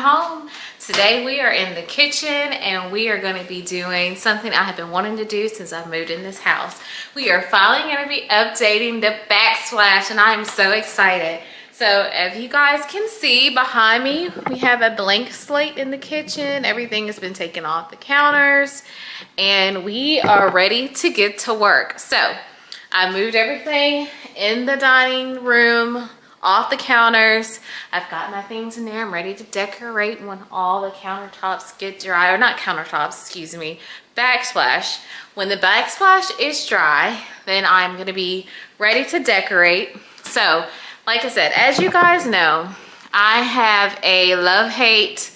home. Today we are in the kitchen and we are going to be doing something I have been wanting to do since I've moved in this house. We are finally going to be updating the backsplash and I am so excited. So if you guys can see behind me, we have a blank slate in the kitchen. Everything has been taken off the counters and we are ready to get to work. So I moved everything in the dining room off the counters. I've got my things in there. I'm ready to decorate when all the countertops get dry, or not countertops, excuse me, backsplash. When the backsplash is dry, then I'm going to be ready to decorate. So like I said, as you guys know, I have a love-hate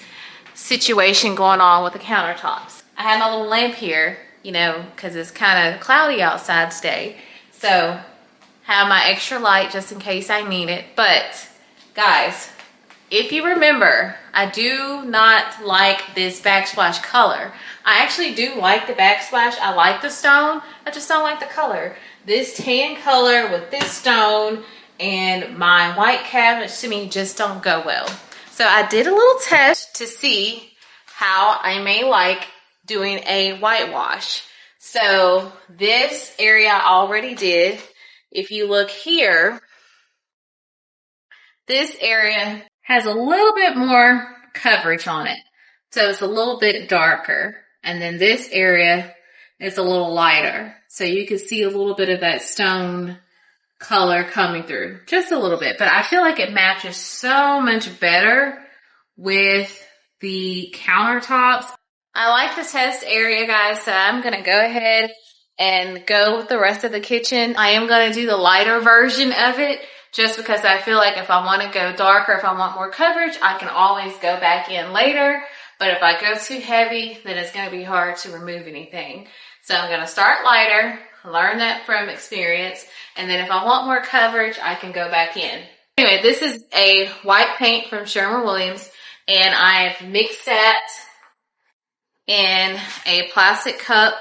situation going on with the countertops. I have my little lamp here, you know, because it's kind of cloudy outside today. So have my extra light just in case I need it. But guys, if you remember, I do not like this backsplash color. I actually do like the backsplash. I like the stone. I just don't like the color. This tan color with this stone and my white cabinets to me just don't go well. So I did a little test to see how I may like doing a whitewash. So this area I already did. If you look here, this area has a little bit more coverage on it. So it's a little bit darker. And then this area is a little lighter. So you can see a little bit of that stone color coming through, just a little bit, but I feel like it matches so much better with the countertops. I like the test area, guys, so I'm gonna go ahead and go with the rest of the kitchen. I am gonna do the lighter version of it just because I feel like if I want to go darker, if I want more coverage, I can always go back in later. But if I go too heavy, then it's gonna be hard to remove anything. So I'm gonna start lighter, learn that from experience, and then if I want more coverage, I can go back in. Anyway, this is a white paint from Sherwin-Williams, and I've mixed that in a plastic cup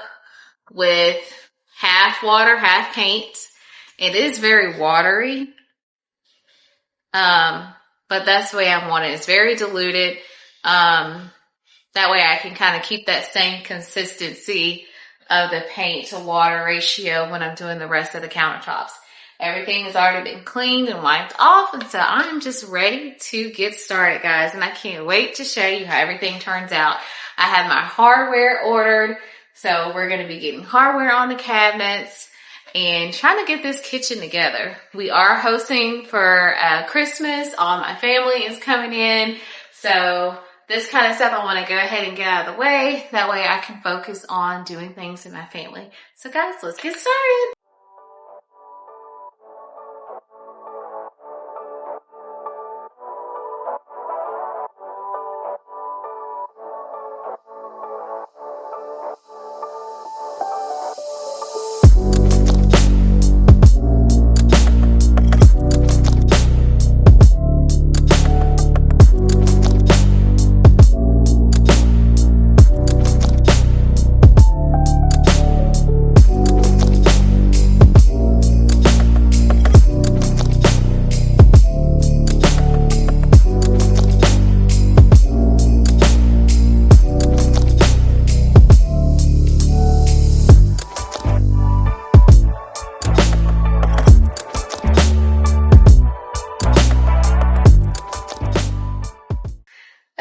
with half water, half paint. It is very watery, but that's the way I want it. It's very diluted. That way I can kind of keep that same consistency of the paint to water ratio when I'm doing the rest of the countertops. Everything has already been cleaned and wiped off, and so I'm just ready to get started, guys, and I can't wait to show you how everything turns out. I have my hardware ordered, so we're going to be getting hardware on the cabinets and trying to get this kitchen together. We are hosting for Christmas. All my family is coming in, so this kind of stuff I want to go ahead and get out of the way. That way I can focus on doing things in my family. So guys, let's get started.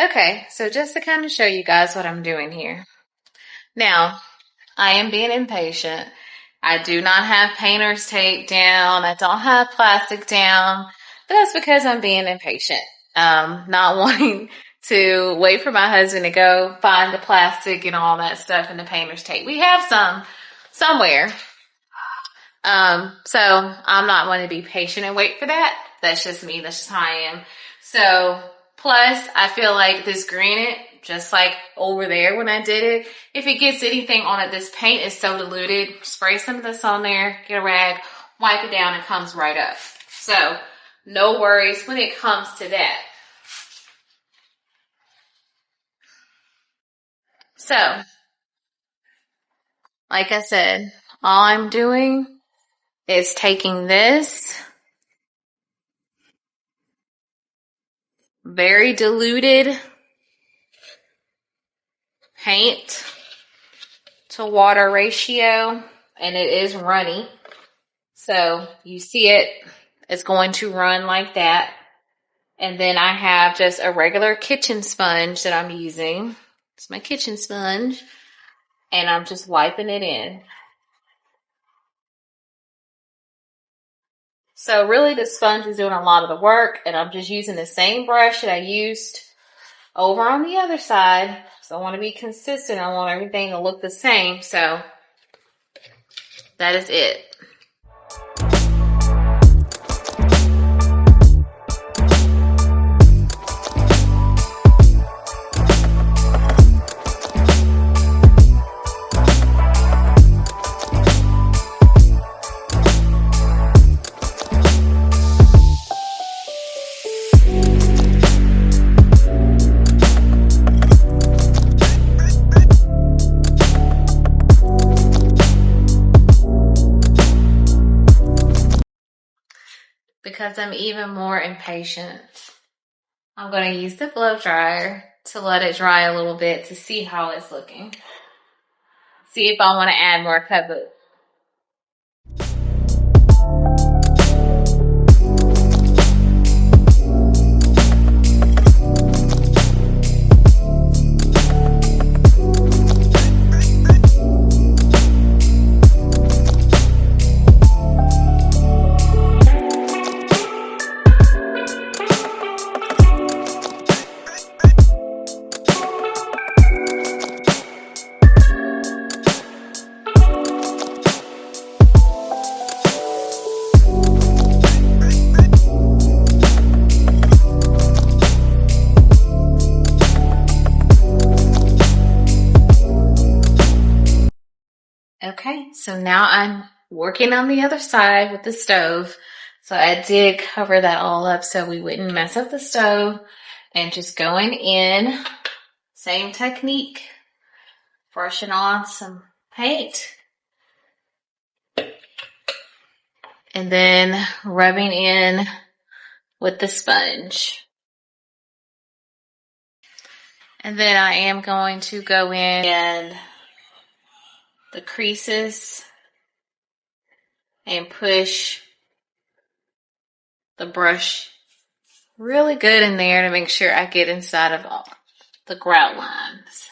Okay, so just to kind of show you guys what I'm doing here. Now, I am being impatient. I do not have painter's tape down. I don't have plastic down. But that's because I'm being impatient. Not wanting to wait for my husband to go find the plastic and all that stuff and the painter's tape. We have some somewhere. So I'm not going to be patient and wait for that. That's just me. That's just how I am. So plus, I feel like this granite, just like over there when I did it, if it gets anything on it, this paint is so diluted. Spray some of this on there, get a rag, wipe it down, and it comes right up. So no worries when it comes to that. So, like I said, all I'm doing is taking this very diluted paint to water ratio, and it is runny. So you see it's going to run like that. And then I have just a regular kitchen sponge that I'm using. It's my kitchen sponge. And I'm just wiping it in. So really the sponge is doing a lot of the work, and I'm just using the same brush that I used over on the other side. So I want to be consistent. I want everything to look the same. So that is it. Because I'm even more impatient, I'm going to use the blow dryer to let it dry a little bit to see how it's looking. See if I want to add more cover. Okay, so now I'm working on the other side with the stove. So I did cover that all up so we wouldn't mess up the stove. And just going in, same technique, brushing on some paint. And then rubbing in with the sponge. And then I am going to go in and the creases and push the brush really good in there to make sure I get inside of all the grout lines.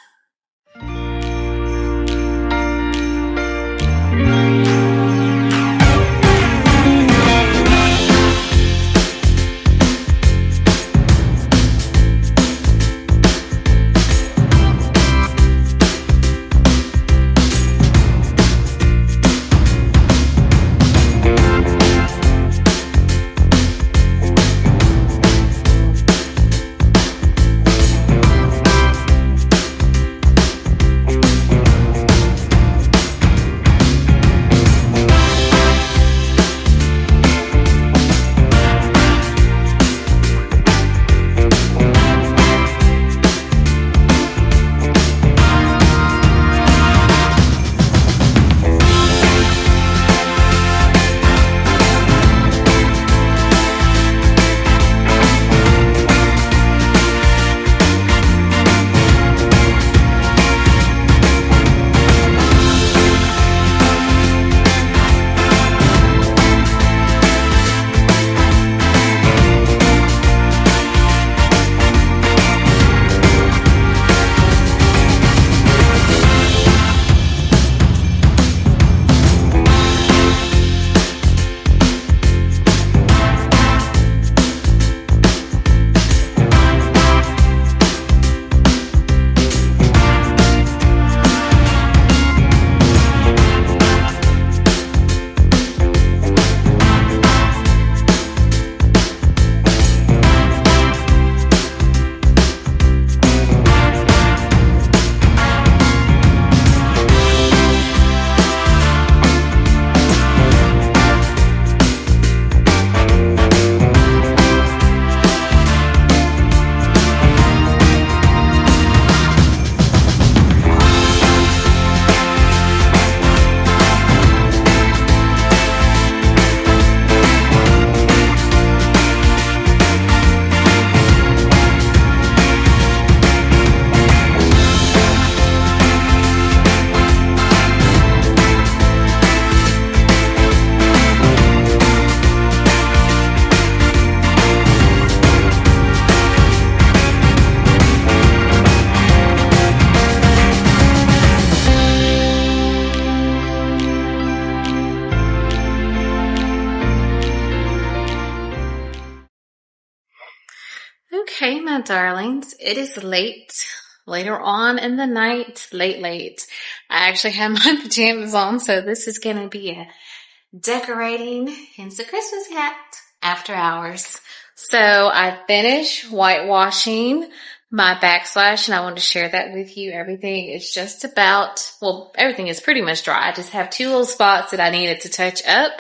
Okay, my darlings, it is later on in the night, late. I actually have my pajamas on, so this is going to be a decorating, hence the Christmas hat, after hours. So I finished whitewashing my backsplash and I wanted to share that with you. Everything is just about, well, everything is pretty much dry. I just have two little spots that I needed to touch up.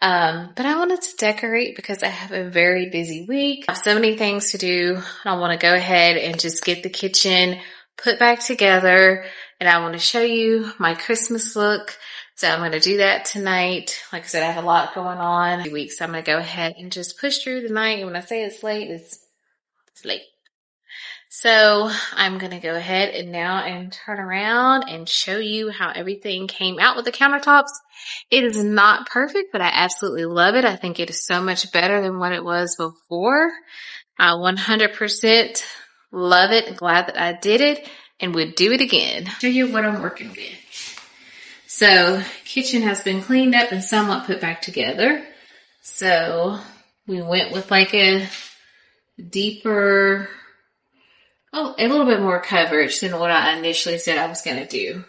But I wanted to decorate because I have a very busy week. I have so many things to do. I want to go ahead and just get the kitchen put back together. And I want to show you my Christmas look. So I'm going to do that tonight. Like I said, I have a lot going on. Weeks, so I'm going to go ahead and just push through the night. And when I say it's late, it's late. So I'm going to go ahead and turn around and show you how everything came out with the countertops. It is not perfect, but I absolutely love it. I think it is so much better than what it was before. I 100% love it. Glad that I did it and would do it again. Show you what I'm working with. So kitchen has been cleaned up and somewhat put back together. So we went with like a deeper, a little bit more coverage than what I initially said I was going to do.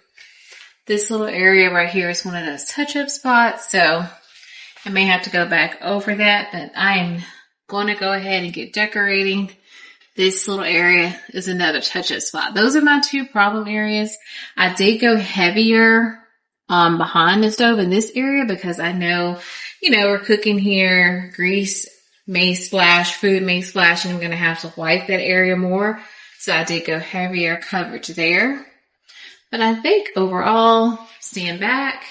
This little area right here is one of those touch-up spots, so I may have to go back over that, but I'm going to go ahead and get decorating. This little area is another touch-up spot. Those are my two problem areas. I did go heavier behind the stove in this area because I know, we're cooking here, grease may splash, food may splash, and I'm going to have to wipe that area more. So I did go heavier coverage there. But I think overall, stand back,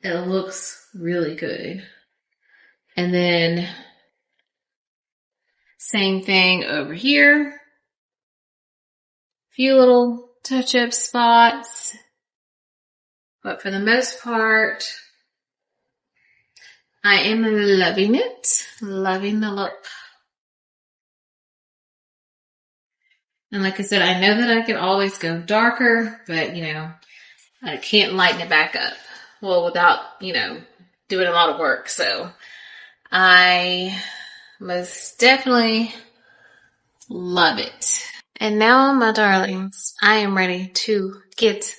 it looks really good. And then same thing over here. Few little touch-up spots. But for the most part, I am loving it. Loving the look. And like I said, I know that I can always go darker, but, I can't lighten it back up. Well, without, doing a lot of work. So I most definitely love it. And now, my darlings, I am ready to get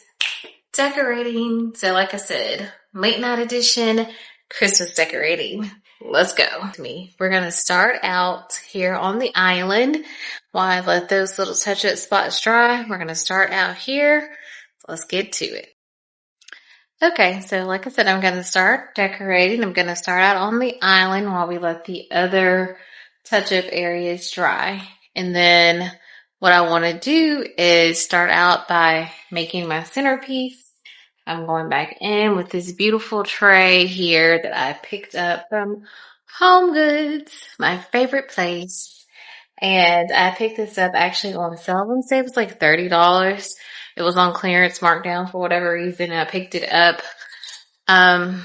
decorating. So like I said, late night edition, Christmas decorating. Let's go. We're going to start out here on the island while I let those little touch-up spots dry. We're going to start out here. So let's get to it. Okay, so like I said, I'm going to start decorating. I'm going to start out on the island while we let the other touch-up areas dry. And then what I want to do is start out by making my centerpiece. I'm going back in with this beautiful tray here that I picked up from Home Goods, my favorite place. And I picked this up actually on sale. I want to say it was like $30. It was on clearance, marked down for whatever reason. I picked it up. I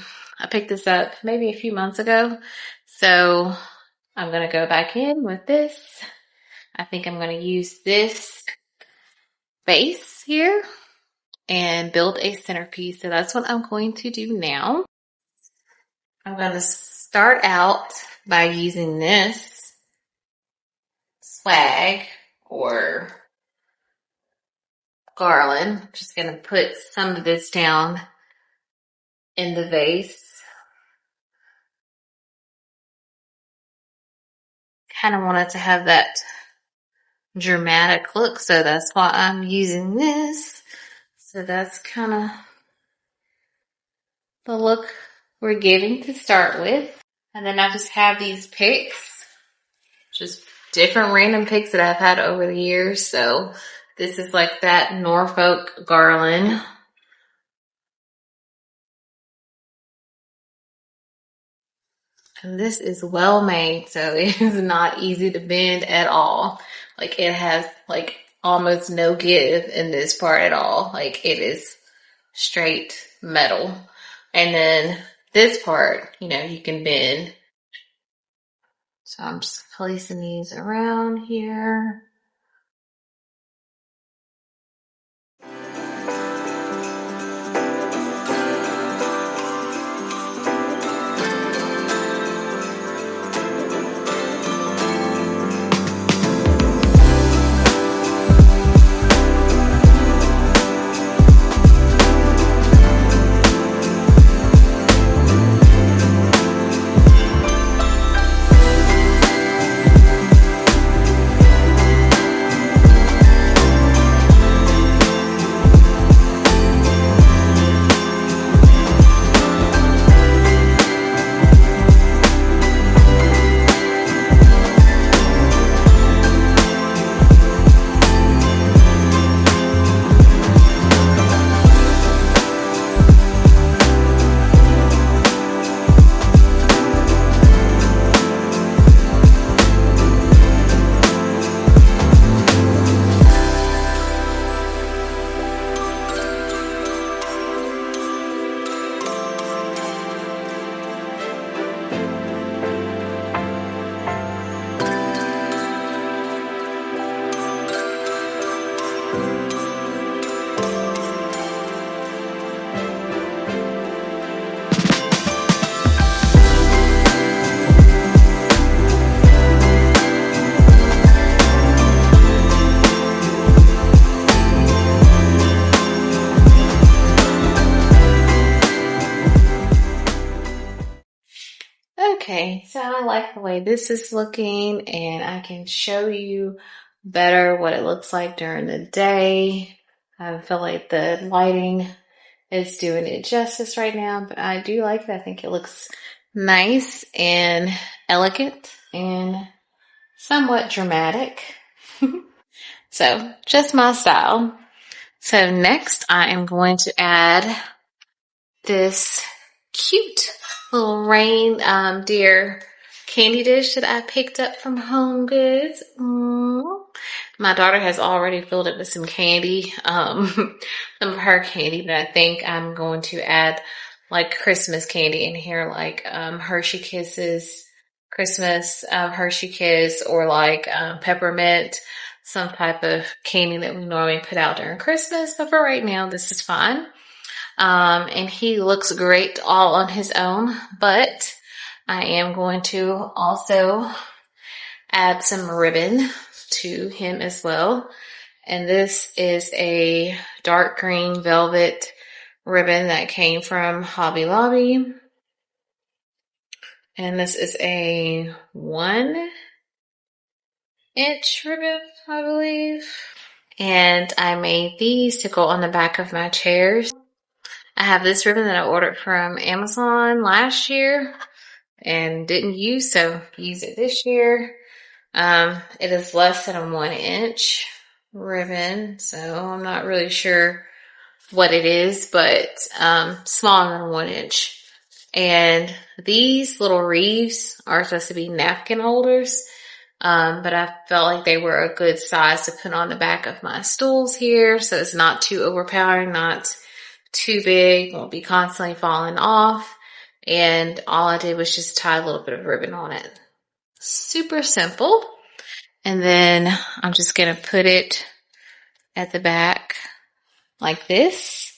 picked this up maybe a few months ago. So I'm going to go back in with this. I think I'm going to use this base here and build a centerpiece. So that's what I'm going to do now. I'm going to start out by using this swag or garland. I'm just going to put some of this down in the vase. Kind of wanted to have that dramatic look, so that's why I'm using this. So that's kind of the look we're getting to start with. And then I just have these picks, just different random picks that I've had over the years. So this is like that Norfolk garland. And this is well made, so it is not easy to bend at all. Like it has like almost no give in this part at all. Like it is straight metal. And then this part, you can bend. So I'm just placing these around here. So I like the way this is looking, and I can show you better what it looks like during the day. I feel like the lighting is doing it justice right now, but I do like it. I think it looks nice and elegant and somewhat dramatic. So just my style. So next I am going to add this cute little reindeer candy dish that I picked up from Home Goods. My daughter has already filled it with some candy, some of her candy, but I think I'm going to add like Christmas candy in here, like Hershey Kisses, Christmas Hershey Kiss, or like peppermint, some type of candy that we normally put out during Christmas. But for right now, this is fine. And he looks great all on his own, but I am going to also add some ribbon to him as well. And this is a dark green velvet ribbon that came from Hobby Lobby. And this is a 1-inch ribbon, I believe. And I made these to go on the back of my chairs. I have this ribbon that I ordered from Amazon last year and didn't use, so use it this year. It is less than a 1-inch ribbon, so I'm not really sure what it is, but smaller than 1 inch. And these little wreaths are supposed to be napkin holders, but I felt like they were a good size to put on the back of my stools here, so it's not too overpowering, not too big, won't be constantly falling off. And all I did was just tie a little bit of ribbon on it. Super simple. And then I'm just going to put it at the back like this.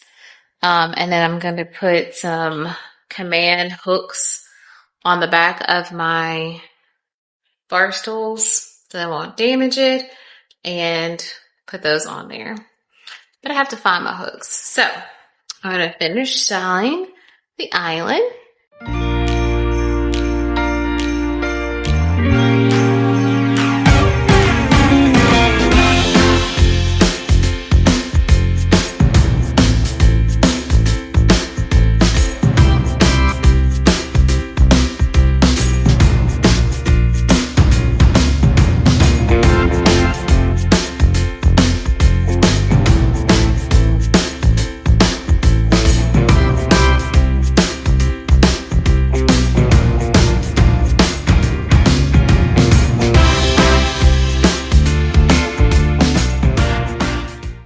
And then I'm going to put some command hooks on the back of my bar stools so I won't damage it, and put those on there. But I have to find my hooks. So I'm going to finish styling the island.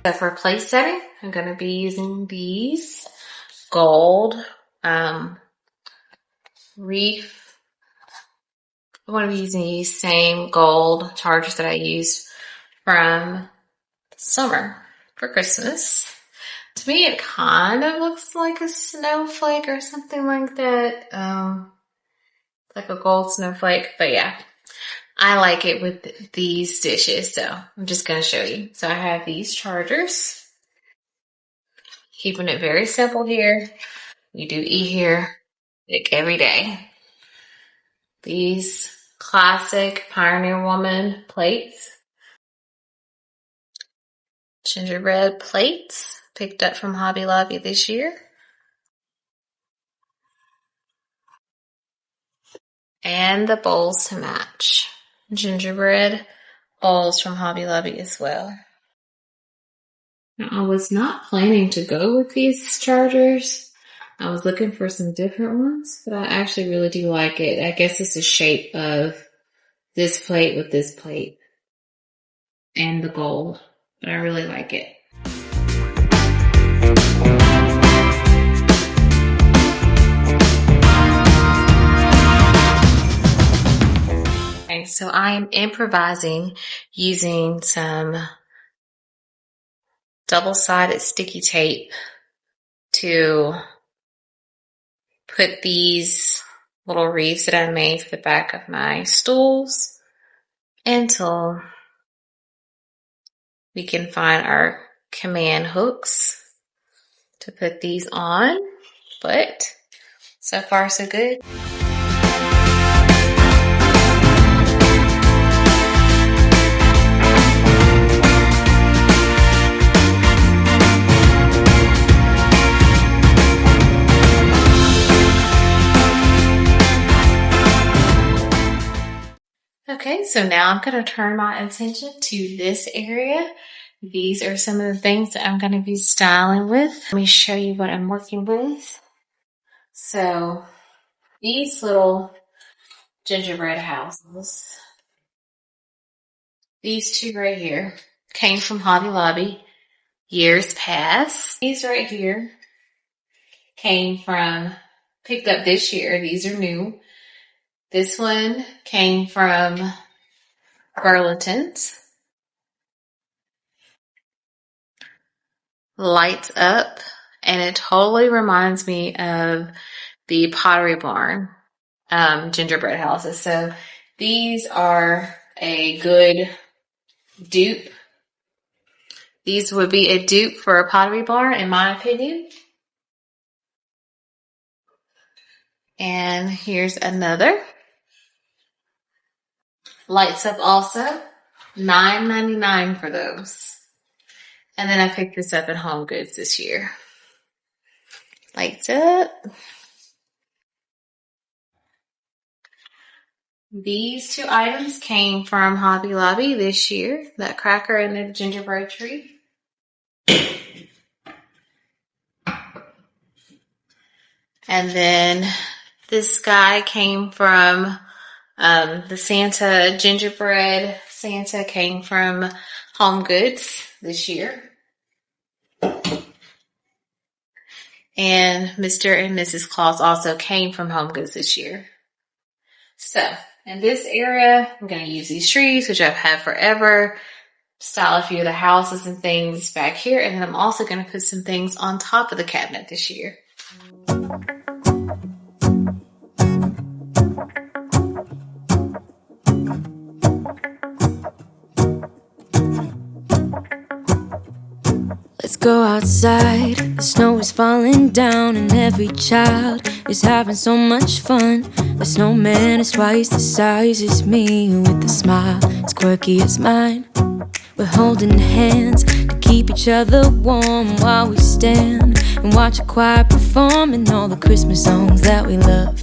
So for place setting, I'm going to be using these gold reef. I'm going to be using these same gold chargers that I used from summer for Christmas. To me, it kind of looks like a snowflake or something like that. Like a gold snowflake, but yeah. I like it with these dishes, so I'm just going to show you. So I have these chargers. Keeping it very simple here. We do eat here like every day. These classic Pioneer Woman plates. Gingerbread plates picked up from Hobby Lobby this year. And the bowls to match. Gingerbread bowls from Hobby Lobby as well. Now, I was not planning to go with these chargers. I was looking for some different ones, but I actually really do like it. I guess it's the shape of this plate with this plate and the gold, but I really like it. Okay, so I am improvising using some double-sided sticky tape to put these little wreaths that I made for the back of my stools until we can find our command hooks to put these on. But so far so good. so now I'm going to turn my attention to this area. These are some of the things that I'm going to be styling with. Let me show you what I'm working with. So these little gingerbread houses, these two right here, came from Hobby Lobby years past. These right here picked up this year. These are new. This one came from Burlington's. Lights up, and it totally reminds me of the Pottery Barn gingerbread houses. So these are a good dupe. These would be a dupe for a Pottery Barn, in my opinion. And here's another. Lights up also. $9.99 for those. And then I picked this up at Home Goods this year. Lights up. These two items came from Hobby Lobby this year. That cracker and the gingerbread tree. And then this guy came from the Santa gingerbread. Santa came from Home Goods this year. And Mr. and Mrs. Claus also came from Home Goods this year. So in this area, I'm going to use these trees, which I've had forever, style a few of the houses and things back here. And then I'm also going to put some things on top of the cabinet this year. Let's go outside, the snow is falling down and every child is having so much fun. The snowman is twice the size as me, with a smile as quirky as mine. We're holding hands to keep each other warm while we stand and watch a choir performing all the Christmas songs that we love.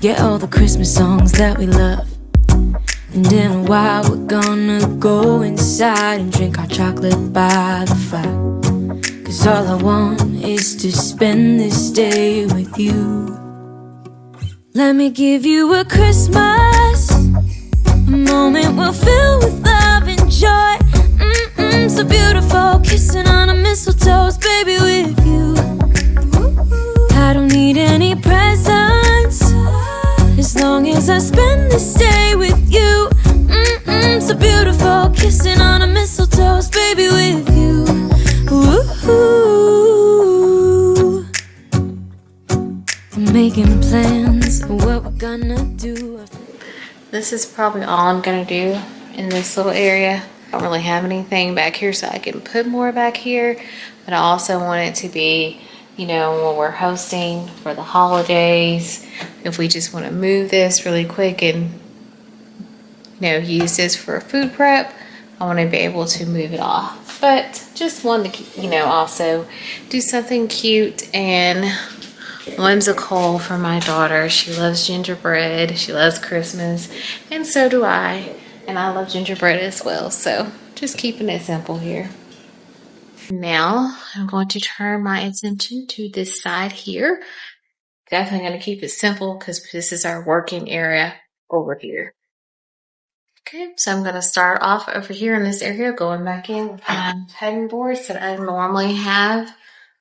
Yeah, all the Christmas songs that we love. And in a while we're gonna go inside and drink our chocolate by the fire. 'Cause all I want is to spend this day with you. Let me give you a Christmas, a moment we'll fill with love and joy. So beautiful, kissing on a mistletoe, baby, with you. I don't need any presents, as long as I spend this day with you. So beautiful, kissing on a mistletoe, baby, with you. Ooh. I'm making plans for what we're gonna do. This is probably all I'm gonna do in this little area. I don't really have anything back here, so I can put more back here. But I also want it to be, you know, when we're hosting for the holidays, if we just want to move this really quick and, you know, use this for food prep, I want to be able to move it off. But just wanted to, you know, also do something cute and whimsical for my daughter. She loves gingerbread, she loves Christmas, and so do I. And I love gingerbread as well, so just keeping it simple here. Now I'm going to turn my attention to this side here. Definitely going to keep it simple because this is our working area over here. Okay, so I'm going to start off over here in this area, going back in with my cutting boards that I normally have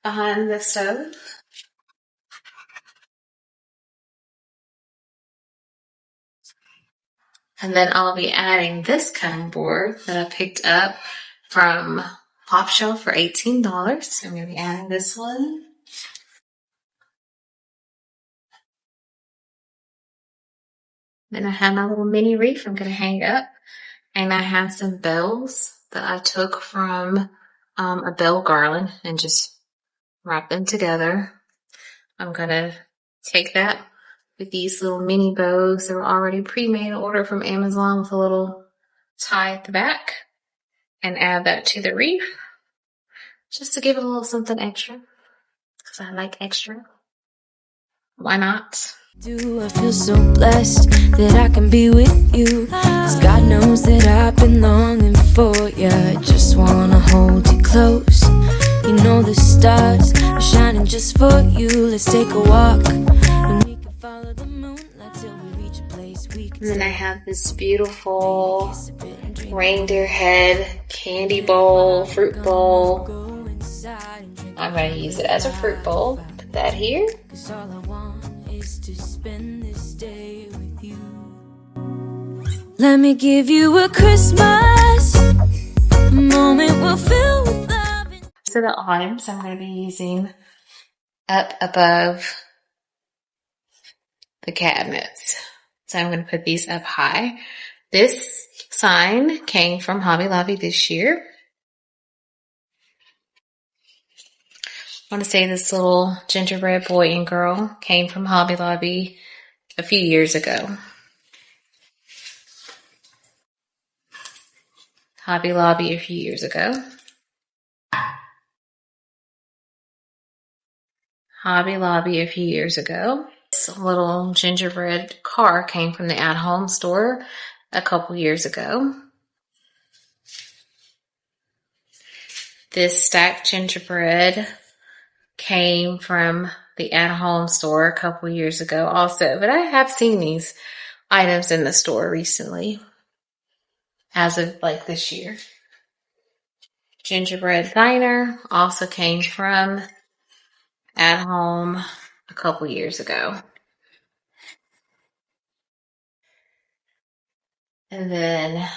behind the stove. And then I'll be adding this cutting board that I picked up from Pop Shelf for $18. So I'm going to be adding this one. Then I have my little mini wreath I'm going to hang up. And I have some bells that I took from a bell garland and just wrap them together. I'm going to take that with these little mini bows that were already pre-made, ordered from Amazon with a little tie at the back, and add that to the wreath just to give it a little something extra because I like extra. Why not? I feel so blessed that I can be with you. 'Cause God knows that I've been longing for you. I just wanna hold you close. You know the stars are shining just for you. Let's take a walk and we can follow the moonlight till we reach a place we can. And then I have this beautiful reindeer head candy bowl, fruit bowl. I'm going to use it as a fruit bowl. Put that here. To spend this day with you. Let me give you a Christmas moment we'll fill with love. So the items I'm going to be using up above the cabinets. So I'm going to put these up high. This sign came from Hobby Lobby this year. I want to say this little gingerbread boy and girl came from Hobby Lobby a few years ago. Hobby Lobby a few years ago. Hobby Lobby a few years ago. This little gingerbread car came from the at-home store a couple years ago. This stacked gingerbread came from the at-home store a couple years ago also, but I have seen these items in the store recently as of like this year. Gingerbread diner also came from at home a couple years ago. And then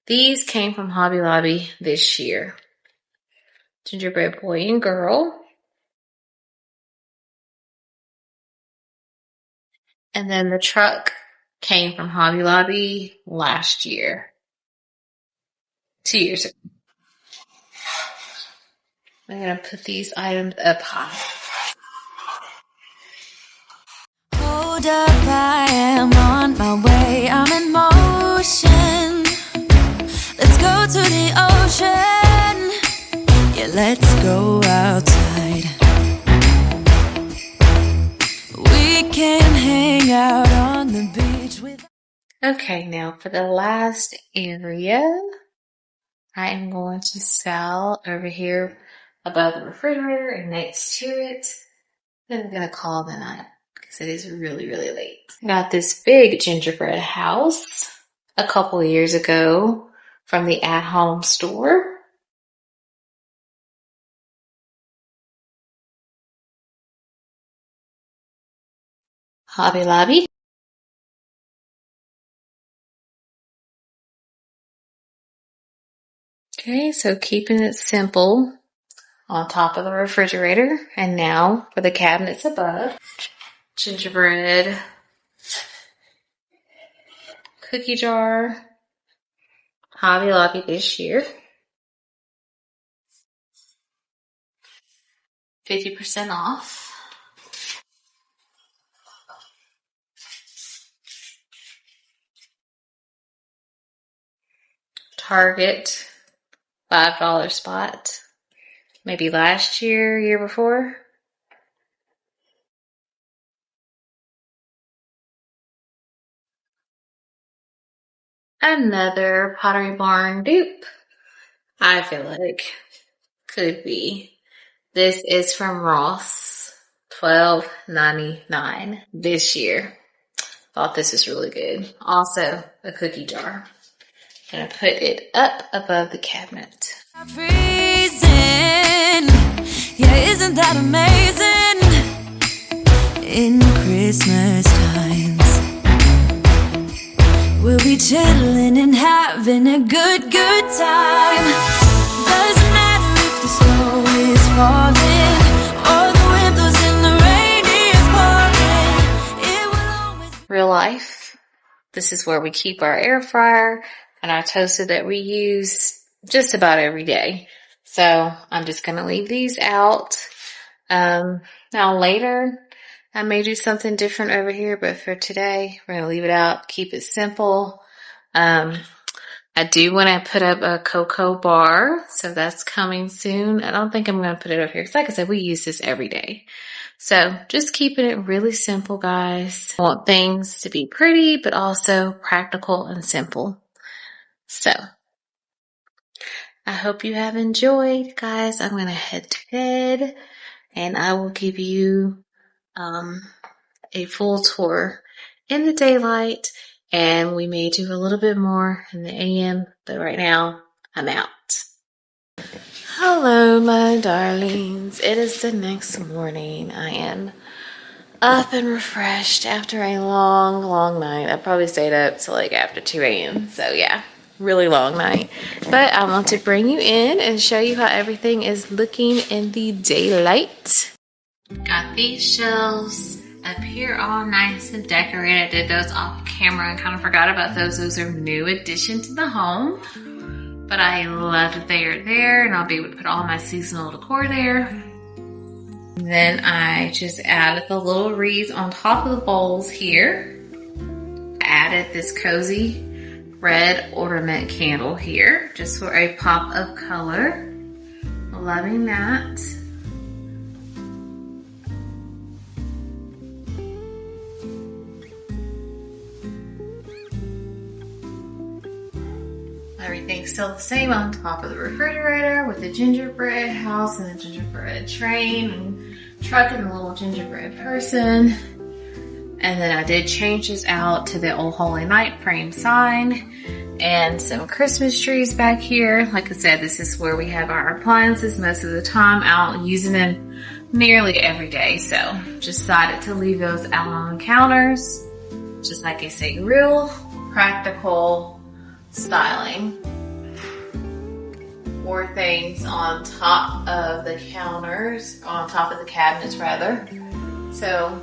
these came from Hobby Lobby this year. Gingerbread boy and girl. And then the truck came from Hobby Lobby last year. 2 years ago. I'm going to put these items up high. Hold up, I am on my way. I'm in motion. Let's go to the ocean. Yeah, let's go outside. We can hang out on the beach with. Okay, now for the last area, I am going to sell over here above the refrigerator and next to it. Then I'm going to call the night because it is really, really late. Got this big gingerbread house a couple of years ago from the at-home store. Hobby Lobby. Okay, so keeping it simple on top of the refrigerator. And now for the cabinets above. Gingerbread cookie jar. Hobby Lobby this year. 50% off. Target, $5 spot. Maybe last year, year before. Another Pottery Barn dupe. I feel like could be. This is from Ross. $12.99 this year. Thought this is really good. Also a cookie jar. Gonna put it up above the cabinet. Freezing. Yeah, isn't that amazing? In Christmas times, we'll be chilling and having a good time. Doesn't matter if the snow is falling or the wind blows and the rain is pouring. It will always be Real life. This is where we keep our air fryer and our toaster that we use just about every day. So I'm just going to leave these out. Now later, I may do something different over here, but for today, we're going to leave it out, keep it simple. But I do want to put up a cocoa bar, so that's coming soon. I don't think I'm going to put it up here because, like I said, we use this every day. So just keeping it really simple, guys. I want things to be pretty, but also practical and simple. So I hope you have enjoyed, guys. I'm going to head to bed, and I will give you a full tour in the daylight. And we may do a little bit more in the AM, but right now I'm out. Hello, my darlings. It is the next morning. I am up and refreshed after a long, long night. I probably stayed up till like after 2 a.m. So yeah, really long night. But I want to bring you in and show you how everything is looking in the daylight. Got these shelves up here all nice and decorated. I did those off camera and kind of forgot about those. Those are new addition to the home, but I love that they are there, and I'll be able to put all my seasonal decor there. And then I just added the little wreaths on top of the bowls here. I added this cozy red ornament candle here just for a pop of color. Loving that. Everything's still the same on top of the refrigerator with the gingerbread house and the gingerbread train and truck and the little gingerbread person. And then I did change this out to the Old Holy Night frame sign and some Christmas trees back here. Like I said, this is where we have our appliances most of the time, out using them nearly every day. So just decided to leave those out on the counters. Just like I say, real practical styling. More things on top of the counters, on top of the cabinets rather. So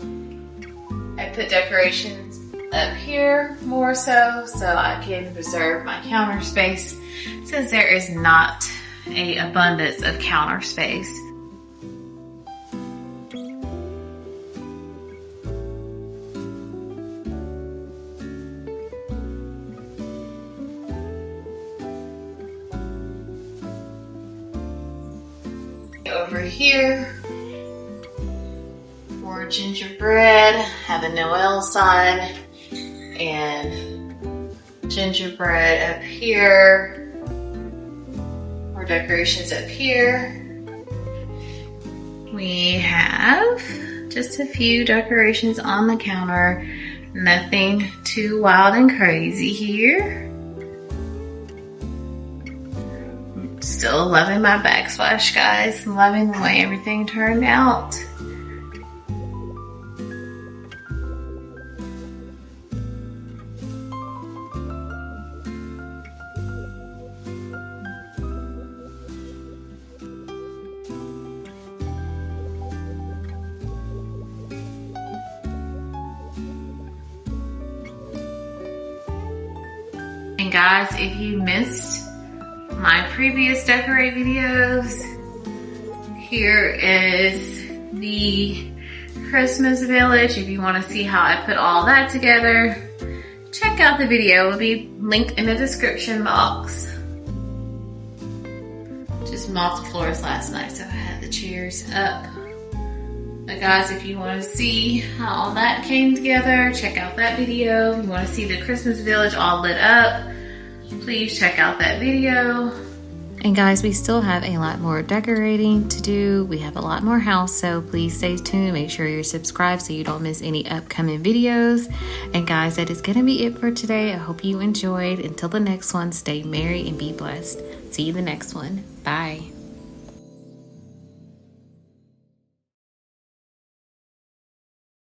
I put decorations up here more so I can reserve my counter space, since there is not an abundance of counter space. Over here for gingerbread, have a Noel sign and gingerbread up here, more decorations up here. We have just a few decorations on the counter, nothing too wild and crazy here. Still loving my backsplash, guys. Loving the way everything turned out. And guys, if you missed my previous decorate videos, here is the Christmas village. If you want to see how I put all that together, check out the video. It will be linked in the description box. Just mopped the floors last night, so I had the chairs up. But guys, if you want to see how all that came together, check out that video. If you want to see the Christmas village all lit up, please check out that video. And guys, we still have a lot more decorating to do. We have a lot more house, so please stay tuned. Make sure you're subscribed so you don't miss any upcoming videos. And guys, that is going to be it for today. I hope you enjoyed. Until the next one, stay merry and be blessed. See you the next one. Bye.